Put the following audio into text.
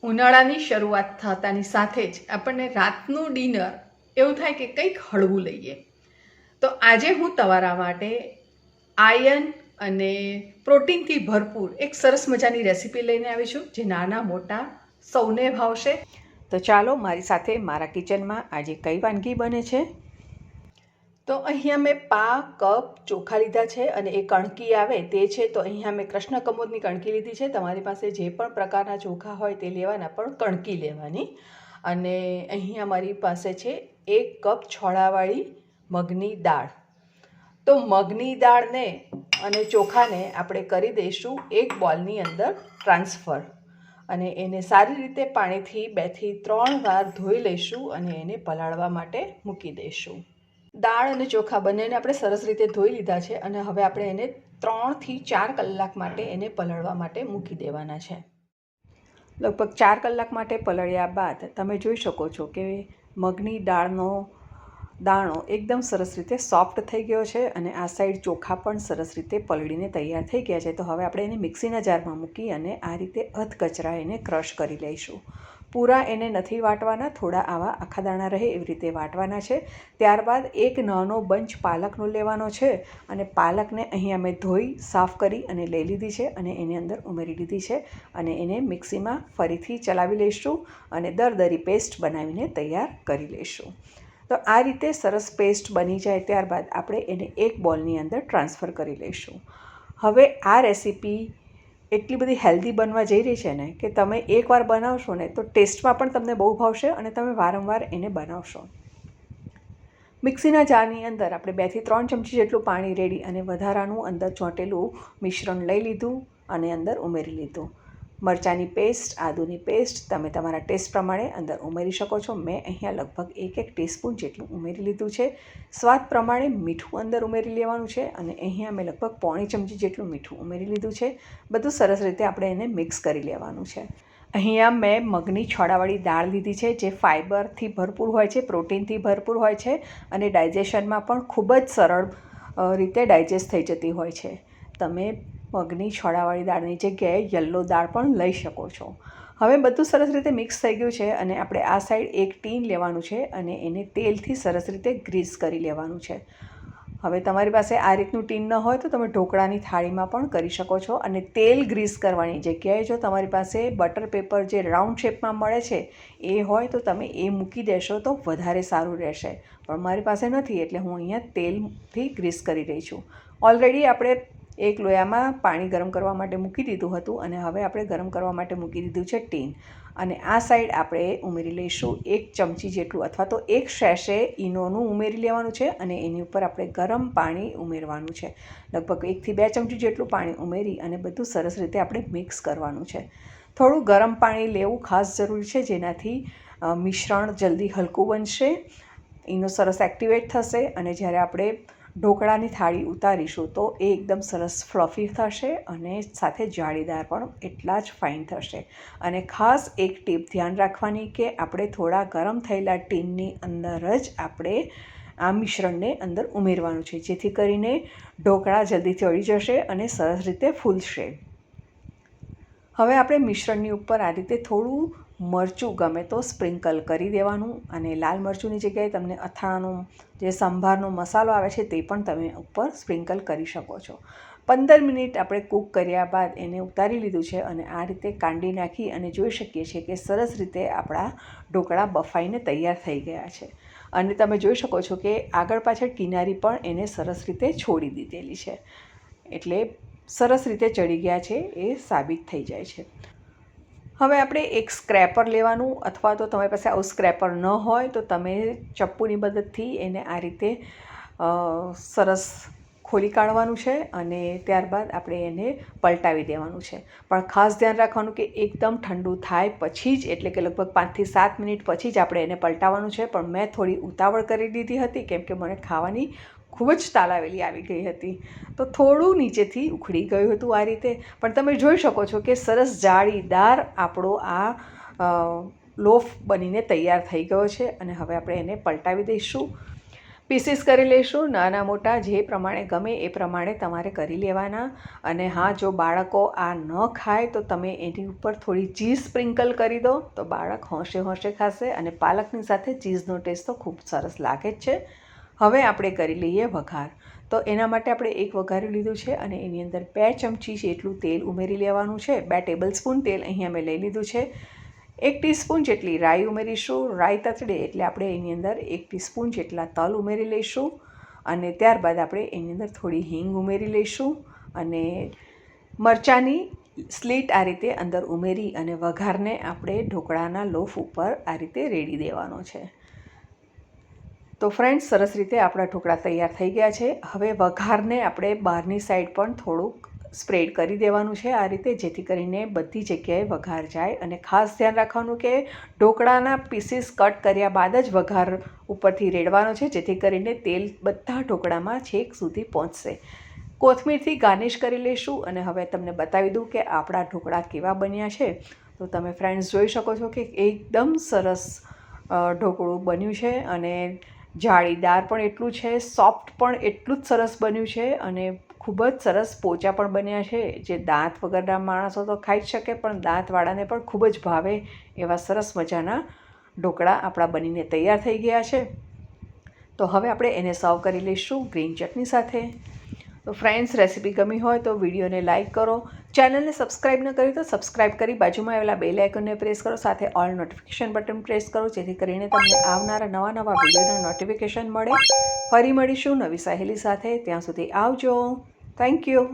ઉનાળાની શરૂઆત થતાની સાથે જ આપણને રાતનું ડિનર એવું થાય કે કંઈક હળવું લઈએ. તો આજે હું તમારા માટે આયર્ન અને પ્રોટીનથી ભરપૂર એક સરસ મજાની રેસીપી લઈને આવી છું, જે નાના મોટા સૌને ભાવશે. તો ચાલો મારી સાથે મારા કિચનમાં આજે કઈ વાનગી બને છે. તો અહીંયા મેં પા કપ ચોખા લીધા છે અને એ કણકી આવે તે છે. તો અહીંયા મેં કૃષ્ણ કમોદની કણકી લીધી છે. તમારી પાસે જે પણ પ્રકારના ચોખા હોય તે લેવાના, પણ કણકી લેવાની. અને અહીંયા મારી પાસે છે 1 કપ છોળાવાળી મગની દાળ. તો મગની દાળને અને ચોખાને આપણે કરી દઈશું એક બોલની અંદર ટ્રાન્સફર, અને એને સારી રીતે પાણીથી 2 થી 3 વાર ધોઈ લઈશું અને એને પલાળવા માટે મૂકી દઈશું. દાળ અને ચોખા બંનેને આપણે સરસ રીતે ધોઈ લીધા છે અને હવે આપણે એને 3 થી 4 કલાક માટે એને પલળવા માટે મૂકી દેવાના છે. લગભગ 4 કલાક માટે પલળ્યા બાદ તમે જોઈ શકો છો કે મગની દાળનો દાણો એકદમ સરસ રીતે સોફ્ટ થઈ ગયો છે અને આ સાઈડ ચોખા પણ સરસ રીતે પલળીને તૈયાર થઈ ગયા છે. તો હવે આપણે એને મિક્સીના જારમાં મૂકી અને આ રીતે અધકચરા એને ક્રશ કરી લઈશું. પૂરા એને નથી વાટવાના, થોડા આવા આખા દાણા રહે એવી રીતે વાટવાના છે. ત્યારબાદ એક નાનો બંચ પાલકનો લેવાનો છે અને પાલકને અહીંયા મેં ધોઈ સાફ કરી અને લઈ લીધી છે અને એની અંદર ઉમેરી લીધી છે અને એને મિક્સીમાં ફરીથી ચલાવી લઈશું અને દરદરી પેસ્ટ બનાવીને તૈયાર કરી લઈશું. તો આ રીતે સરસ પેસ્ટ બની જાય ત્યારબાદ આપણે એને એક બોલની અંદર ટ્રાન્સફર કરી લઈશું. હવે આ રેસીપી એટલી બધી હેલ્ધી બનવા જઈ રહી છે ને કે તમે એકવાર બનાવશો ને તો ટેસ્ટમાં પણ તમને બહુ ભાવશે અને તમે વારંવાર એને બનાવશો. મિક્સીના જારની અંદર આપણે 2 થી 3 ચમચી જેટલું પાણી રેડી અને વધારાનું અંદર ચોંટેલું મિશ્રણ લઈ લીધું અને અંદર ઉમેરી લીધું. મરચાંની પેસ્ટ, આદુની પેસ્ટ તમે તમારા ટેસ્ટ પ્રમાણે અંદર ઉમેરી શકો છો. મેં અહીંયા લગભગ 1 ટીસ્પૂન જેટલું ઉમેરી લીધું છે. સ્વાદ પ્રમાણે મીઠું અંદર ઉમેરી લેવાનું છે અને અહીંયા મેં લગભગ 1/4 ચમચી જેટલું મીઠું ઉમેરી લીધું છે. બધું સરસ રીતે આપણે એને મિક્સ કરી લેવાનું છે. અહીંયા મેં મગની છોળાવાળી દાળ લીધી છે, જે ફાઇબરથી ભરપૂર હોય છે, પ્રોટીનથી ભરપૂર હોય છે અને ડાયજેશનમાં પણ ખૂબ જ સરળ રીતે ડાયજેસ્ટ થઈ જતી હોય છે. તમે મગની છોળાવાળી દાળની જગ્યાએ યલો દાળ પણ લઈ શકો છો. હવે બધું સરસ રીતે મિક્સ થઈ ગયું છે અને આપણે આ સાઈડ એક ટીન લેવાનું છે અને એને તેલથી સરસ રીતે ગ્રીસ કરી લેવાનું છે. હવે તમારી પાસે આ રીતનું ટીન ન હોય તો તમે ઢોકળાની થાળીમાં પણ કરી શકો છો. અને તેલ ગ્રીસ કરવાની જગ્યાએ જો તમારી પાસે બટર પેપર જે રાઉન્ડ શેપમાં મળે છે એ હોય તો તમે એ મૂકી દેશો તો વધારે સારું રહેશે. પણ મારી પાસે નથી એટલે હું અહીંયા તેલથી ગ્રીસ કરી રહી છું. ઓલરેડી આપણે એક લોયામાં પાણી ગરમ કરવા માટે મૂકી દીધું હતું અને હવે આપણે ગરમ કરવા માટે મૂકી દીધું છે ટીન. અને આ સાઈડ આપણે ઉમેરી લઈશું 1 ચમચી જેટલું અથવા તો 1 સેશે ઈનોનું ઉમેરી લેવાનું છે અને એની ઉપર આપણે ગરમ પાણી ઉમેરવાનું છે. લગભગ 1 થી 2 ચમચી જેટલું પાણી ઉમેરી અને બધું સરસ રીતે આપણે મિક્સ કરવાનું છે. થોડું ગરમ પાણી લેવું ખાસ જરૂરી છે, જેનાથી મિશ્રણ જલ્દી હલકું બનશે, ઈનો સરસ એક્ટિવેટ થશે અને જ્યારે આપણે ઢોકળાની થાળી ઉતારીશું તો એ એકદમ સરસ ફ્લફી થશે અને સાથે જાળીદાર પણ એટલા જ ફાઇન થશે. અને ખાસ એક ટીપ ધ્યાન રાખવાની કે આપણે થોડા ગરમ થયેલા ટીનની અંદર જ આપણે આ મિશ્રણને અંદર ઉમેરવાનું છે, જેથી કરીને ઢોકળા જલ્દીથી અળી જશે અને સરસ રીતે ફૂલશે. હવે આપણે મિશ્રણની ઉપર આ રીતે થોડું મરચું ગમે તો સ્પ્રિંકલ કરી દેવાનું અને લાલ મરચુંની જગ્યાએ તમને અથાણાનો જે સંભારનો મસાલો આવે છે તે પણ તમે ઉપર સ્પ્રિંકલ કરી શકો છો. 15 મિનિટ આપણે કૂક કર્યા બાદ એને ઉતારી લીધું છે અને આ રીતે કાંડી નાખી અને જોઈ શકીએ છીએ કે સરસ રીતે આપણા ઢોકળા બફાઈને તૈયાર થઈ ગયા છે. અને તમે જોઈ શકો છો કે આગળ પાછળ કિનારી પણ એને સરસ રીતે છોડી દીધેલી છે, એટલે સરસ રીતે ચડી ગયા છે એ સાબિત થઈ જાય છે. હવે આપણે એક સ્ક્રેપર લેવાનું, અથવા તો તમારી પાસે આવું સ્ક્રેપર ન હોય તો તમે ચપ્પુની મદદથી એને આ રીતે સરસ ખોલી કાઢવાનું છે અને ત્યારબાદ આપણે એને પલટાવી દેવાનું છે. પણ ખાસ ધ્યાન રાખવાનું કે એકદમ ઠંડુ થાય પછી જ, એટલે કે લગભગ 5 થી 7 મિનિટ પછી જ આપણે એને પલટાવવાનું છે. પણ મેં થોડી ઉતાવળ કરી દીધી હતી કેમ કે મને ખાવાની ખૂબ જ તાલાવેલી આવી ગઈ હતી, તો થોડું નીચેથી ઉખડી ગયું હતું આ રીતે. પણ તમે જોઈ શકો છો કે સરસ જાળીદાર આપણો આ લોફ બનીને તૈયાર થઈ ગયો છે અને હવે આપણે એને પલટાવી દઈશું. પીસીસ કરી લઈશું, નાના મોટા જે પ્રમાણે ગમે એ પ્રમાણે તમારે કરી લેવાના. અને હા, જો બાળકો આ ન ખાય તો તમે એની ઉપર થોડી ચીઝ સ્પ્રિંકલ કરી દો તો બાળક હોંશે હોંશે ખાશે. અને પાલકની સાથે ચીઝનો ટેસ્ટ તો ખૂબ સરસ લાગે જ છે. હવે આપણે કરી લઈએ વઘાર. તો એના માટે આપણે એક વઘારી લીધું છે અને એની અંદર 2 ચમચી જેટલું તેલ ઉમેરી લેવાનું છે. 2 ટેબલસ્પૂન તેલ અહીંયા મેં લઈ લીધું છે. 1 ટીસ્પૂન જેટલી રાઈ ઉમેરીશું. રાઈ તતડે એટલે આપણે એની અંદર 1 ટીસ્પૂન જેટલા તલ ઉમેરી લઈશું. અને ત્યારબાદ આપણે એની અંદર થોડી હિંગ ઉમેરી લઈશું. અને મરચાંની સ્લીટ આ રીતે અંદર ઉમેરી અને વઘારને આપણે ઢોકળાના લોફ ઉપર આ રીતે રેડી દેવાનો છે. તો ફ્રેન્ડ્સ, સરસ રીતે આપણા ઢોકળા તૈયાર થઈ ગયા છે. હવે વઘારને આપણે બહારની સાઈડ પણ થોડુંક સ્પ્રેડ કરી દેવાનું છે આ રીતે, જેથી કરીને બધી જગ્યાએ વઘાર જાય. અને ખાસ ધ્યાન રાખવાનું કે ઢોકળાના પીસીસ કટ કર્યા બાદ જ વઘાર ઉપરથી રેડવાનો છે, જેથી કરીને તેલ બધા ઢોકળામાં છેક સુધી પહોંચશે. કોથમીરથી ગાર્નિશ કરી લઈશું. અને હવે તમને બતાવી દઉં કે આપણા ઢોકળા કેવા બન્યા છે. તો તમે ફ્રેન્ડ્સ જોઈ શકો છો કે એકદમ સરસ ઢોકળું બન્યું છે. અને જાળીદાર પણ એટલું છે, સોફ્ટ પણ એટલું જ સરસ બન્યું છે. અને ખૂબ જ સરસ પોચા પણ બન્યા છે, જે દાંત વગરના માણસો તો ખાઈ જ શકે, પણ દાંતવાળાને પણ ખૂબ જ ભાવે એવા સરસ મજાના ઢોકળા આપણા બનીને તૈયાર થઈ ગયા છે. તો હવે આપણે એને સર્વ કરી લઈશું ગ્રીન ચટણી સાથે. તો ફ્રેન્ડ્સ, રેસીપી ગમી હોય તો વિડીયોને લાઇક કરો. ચેનલને સબસ્ક્રાઈબ ન કરી તો સબસ્ક્રાઈબ કરી બાજુમાં આવેલા બેલ આઇકનને પ્રેસ કરો. સાથે ઓલ નોટિફિકેશન બટન પ્રેસ કરો, જેથી કરીને તમને આવનારા નવા વિડીયોના નોટિફિકેશન મળે. ફરી મળીશું નવી સહેલી સાથે. ત્યાં સુધી આવજો. Thank you.